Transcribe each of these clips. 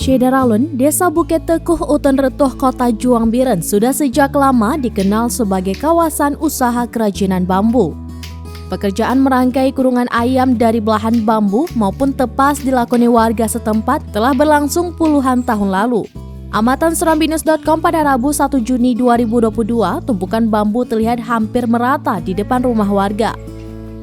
Syederalun, Desa Bukit Tekuh Utan Retuh Kota Juang Biren sudah sejak lama dikenal sebagai kawasan usaha kerajinan bambu. Pekerjaan merangkai kurungan ayam dari belahan bambu maupun tepas dilakoni warga setempat telah berlangsung puluhan tahun lalu. Amatan serambinus.com pada Rabu 1 Juni 2022, tumpukan bambu terlihat hampir merata di depan rumah warga.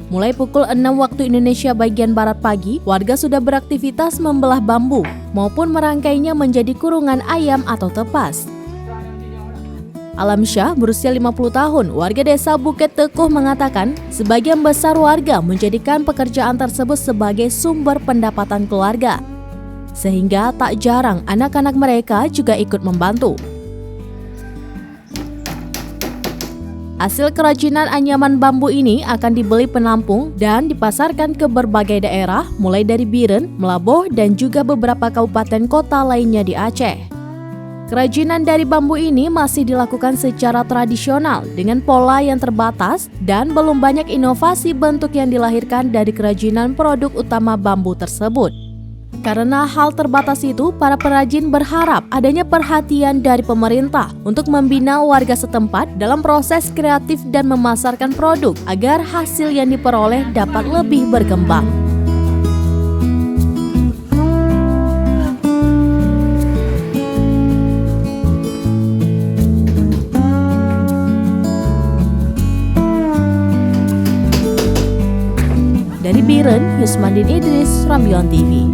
Mulai pukul 6 waktu Indonesia bagian Barat pagi, warga sudah beraktivitas membelah bambu maupun merangkainya menjadi kurungan ayam atau tepas. Alam Syah berusia 50 tahun, warga desa Bukit Tekuh mengatakan sebagian besar warga menjadikan pekerjaan tersebut sebagai sumber pendapatan keluarga. Sehingga tak jarang anak-anak mereka juga ikut membantu. Hasil kerajinan anyaman bambu ini akan dibeli penampung dan dipasarkan ke berbagai daerah, mulai dari Biren, Melaboh, dan juga beberapa kabupaten kota lainnya di Aceh. Kerajinan dari bambu ini masih dilakukan secara tradisional dengan pola yang terbatas dan belum banyak inovasi bentuk yang dilahirkan dari kerajinan produk utama bambu tersebut. Karena hal terbatas itu, para perajin berharap adanya perhatian dari pemerintah untuk membina warga setempat dalam proses kreatif dan memasarkan produk agar hasil yang diperoleh dapat lebih berkembang. Dari Biren, Yusmandin Idris, Rambion TV.